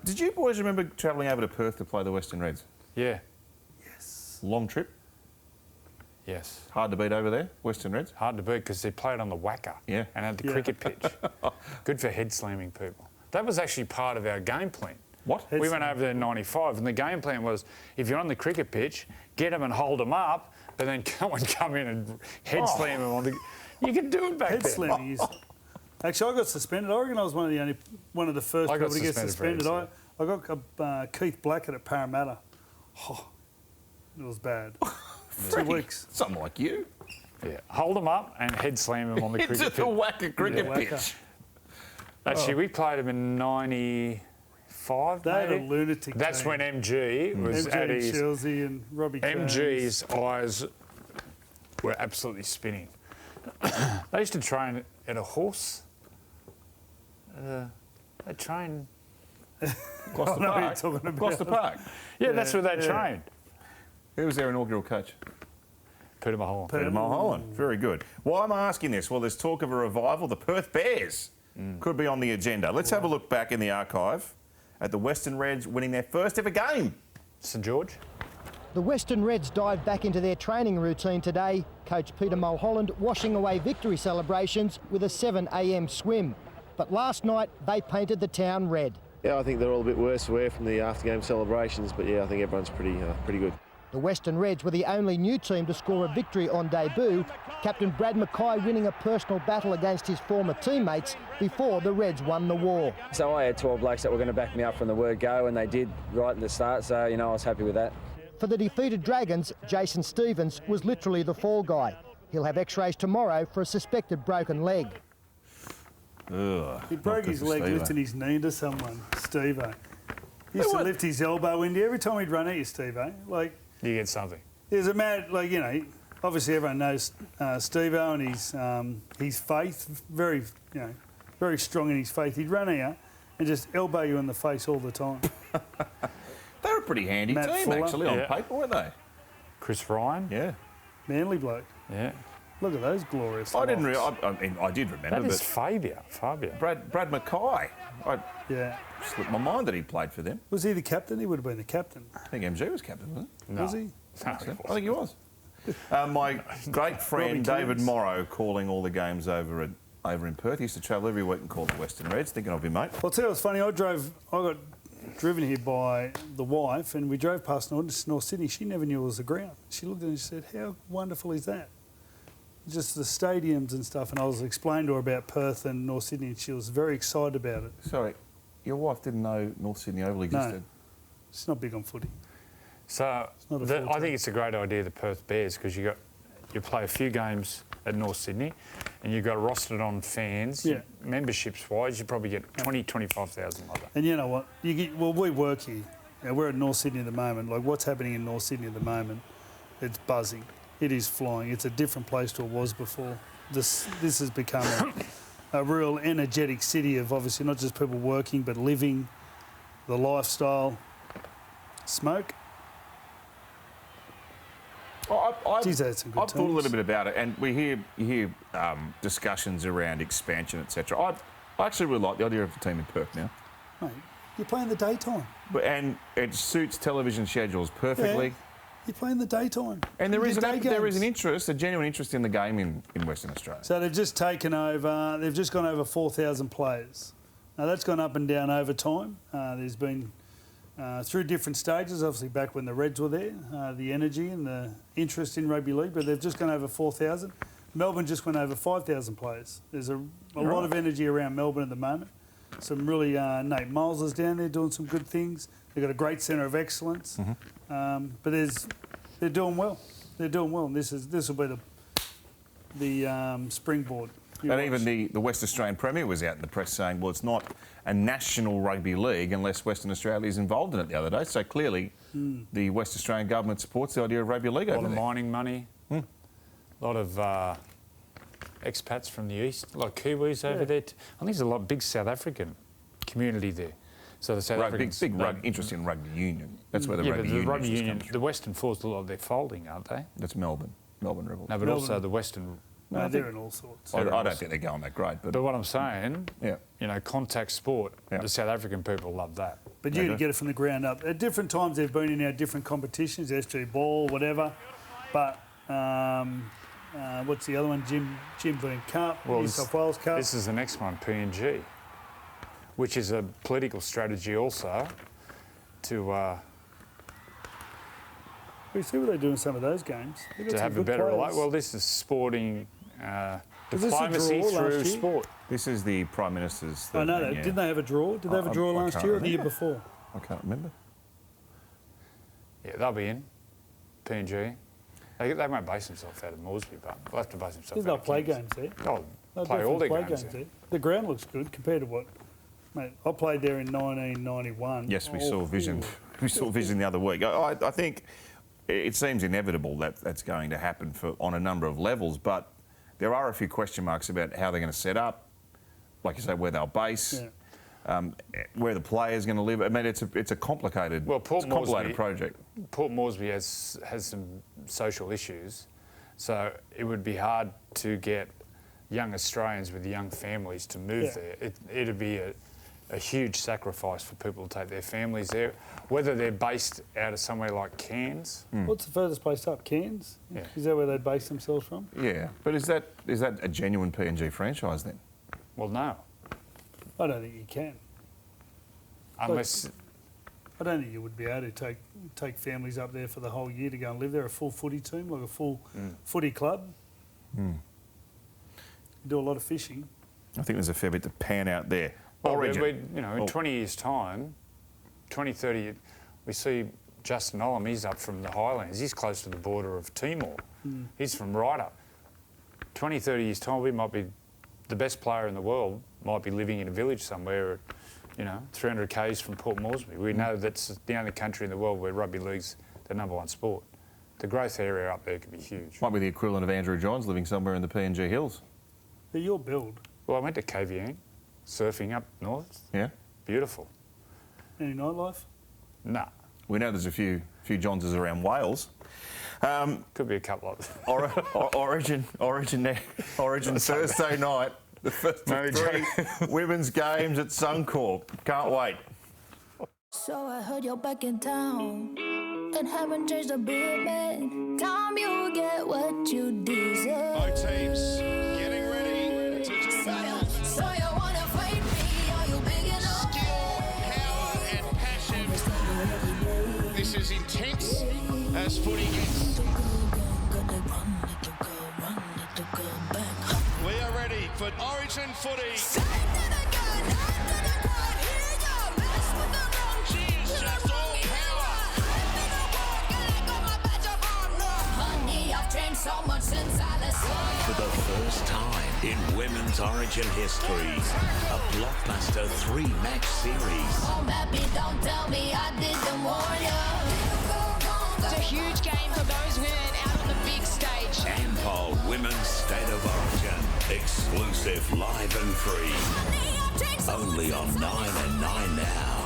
Did you boys remember travelling over to Perth to play the Western Reds? Yeah. Yes. Long trip? Yes. Hard to beat over there, Western Reds? Hard to beat because they played on the Wacker Yeah. and had the cricket pitch. Good for head slamming people. That was actually part of our game plan. What? We went over there in 95 and the game plan was if you're on the cricket pitch, get them and hold them up, but then come in and head slam them on the... You could do it back head then. slamming is... Actually, I got suspended. I reckon I was one of the first people to get suspended. I got Keith Blackett at Parramatta. Oh, it was bad. 2 weeks. Something like you. Yeah, hold them up and head slam them on the cricket Into pitch. the Wacker cricket pitch. Actually, we played them in 95, They had maybe. a lunatic That's team. when MG was at MG, his... Chelsea and Robbie MG's eyes were absolutely spinning. They used to train at a horse. They train... Gloucester Park. Gloucester Park. Yeah, that's where they trained. Who was their inaugural coach? Peter Mulholland. Peter Mulholland. Very good. Why am I asking this? Well, there's talk of a revival. The Perth Bears could be on the agenda. Let's have a look back in the archive at the Western Reds winning their first ever game. St George. The Western Reds dived back into their training routine today. Coach Peter Mulholland washing away victory celebrations with a 7 a.m. swim. But last night, they painted the town red. Yeah, I think they're all a bit worse for wear from the after-game celebrations, but yeah, I think everyone's pretty good. The Western Reds were the only new team to score a victory on debut, Captain Brad Mackay winning a personal battle against his former teammates before the Reds won the war. So I had 12 blokes that were going to back me up from the word go, and they did right at the start, so, I was happy with that. For the defeated Dragons, Jason Stevens was literally the fall guy. He'll have x-rays tomorrow for a suspected broken leg. Ugh, He broke his leg lifting his knee into someone, Steve-O. He used to lift his elbow into you every time he'd run at you, Steve-O. Like, You get something. there's a mad, obviously everyone knows Steve-O and his faith, very strong in his faith. He'd run at you and just elbow you in the face all the time. They were a pretty handy Matt team, Fuller. actually, on paper, weren't they? Chris Ryan. Yeah. Manly bloke. Yeah. Look at those glorious I didn't. locks. I did remember, That is but Fabio. Brad Mackay. Yeah. Slipped my mind that he played for them. Was he the captain? He would have been the captain. I think MG was captain, wasn't he? No. Was he? I think he was. My great friend David Morrow calling all the games over in Perth. He used to travel every week and call the Western Reds. Thinking of him, mate. I'll tell you what's funny. I got driven here by the wife, and we drove past North Sydney. She never knew it was the ground. She looked at it and she said, "How wonderful is that?" Just the stadiums and stuff. And I was explaining to her about Perth and North Sydney, and she was very excited about it. Sorry, your wife didn't know North Sydney Oval existed? No, she's not big on footy. So I think it's a great idea, the Perth Bears, because you play a few games at North Sydney and you've got rostered on fans. Yeah. Memberships-wise, you probably get 25,000 like that. And you know what? We work here. We're at North Sydney at the moment. Like, what's happening in North Sydney at the moment, it's buzzing. It is flying. It's a different place to it was before. This has become a real energetic city of obviously not just people working, but living, the lifestyle, smoke. I've had some good thought a little teams. bit about it, and you hear discussions around expansion, etc. I actually really like the idea of a team in Perth now. Mate, you're playing the daytime. And it suits television schedules perfectly. Yeah, you're playing the daytime. And there is an interest. a genuine interest in the game in Western Australia. So they've just taken over, they've just gone over 4,000 players. Now that's gone up and down over time. There's been, through different stages, obviously back when the Reds were there, the energy and the interest in rugby league, but they've just gone over 4,000. Melbourne just went over 5,000 players. There's a lot of energy around Melbourne at the moment. Some really, Nate Miles is down there doing some good things. They've got a great centre of excellence. But they're doing well. They're doing well, and this will be the springboard. And even the West Australian Premier was out in the press saying, well, it's not a national rugby league unless Western Australia is involved in it the other day. So clearly the West Australian government supports the idea of rugby league over there. A lot of mining money, a lot of expats from the east, a lot of Kiwis over there. I think there's a lot of big South African community there. So the South Africans... Big interest in rugby union. That's where the rugby union... The Western Force, a lot of they're folding, aren't they? That's Melbourne Rebels. No, but also the Western No, they're in all sorts. I don't think they're going that great. But what I'm saying, yeah. you know, contact sport, Yeah. the South African people love that. But you get it from the ground up. At different times they've been in our different competitions, SG Ball, whatever. But what's the other one? Jim Beam Cup, New South Wales Cup. This is the next one, PNG, which is a political strategy also to We see what they do in some of those games. to have a better relationship. Well, this is sporting diplomacy this a draw through last year? sport. This is the Prime Minister's. I know thing, that. yeah. Didn't they have a draw? Did they have a draw I last can't year or the year remember. before? I can't remember. Yeah, they'll be in PNG. They won't base themselves out of Moresby, but they'll have to base themselves They'll out of play Cairns. games there. Oh, They'll play all their definitely games there. The ground looks good compared to what... Mate, I played there in 1991. Yes, we saw Vision. We saw Vision the other week. I think it seems inevitable that that's going to happen on a number of levels, but there are a few question marks about how they're going to set up, like you say, where they'll base, where the player's going to live. I mean, it's a complicated, complicated project. Port Moresby has some social issues, so it would be hard to get young Australians with young families to move there. It'd be a huge sacrifice for people to take their families there, whether they're based out of somewhere like Cairns. What's the furthest place up? Cairns? Yeah. Is that where they base themselves from? Yeah, but is that a genuine PNG franchise then? Well, no, I don't think you can. unless I don't think you would be able to take families up there for the whole year to go and live there, a full footy team, like a full footy club. Do a lot of fishing. I think there's a fair bit to pan out there. well, Origin. in 20 years' time, 20, 30, we see Justin Olam, he's up from the Highlands. He's close to the border of Timor. He's from right up. 20, 30 years' time, we might be the best player in the world, might be living in a village somewhere, 300 k's from Port Moresby. We know that's the only country in the world where rugby league's the #1 sport. The growth area up there could be huge. Might be the equivalent of Andrew Johns living somewhere in the PNG Hills. They're your build. Well, I went to KVN, surfing up north. Yeah. Beautiful. Any nightlife? Nah, We know there's a few Johnses around Wales. could be a couple of Origin Thursday night. The first of 3 women's games at Suncorp. Can't wait. So I heard you're back in town and haven't changed a bit, man. Time you get what you deserve. Both teams getting ready to So you wanna fight me? Are you big enough? power and passion. This is intense as footy gets. We are ready for Origin footy. She is just all power. Honey, I've changed so much since I left. For the first time in women's Origin history, a blockbuster 3-match series. Oh, baby, don't tell me I didn't warn you. It's a huge game for those women out on the big stage. Ampol Women's State of Origin. Exclusive, live and free. Only on 9 and 9 now.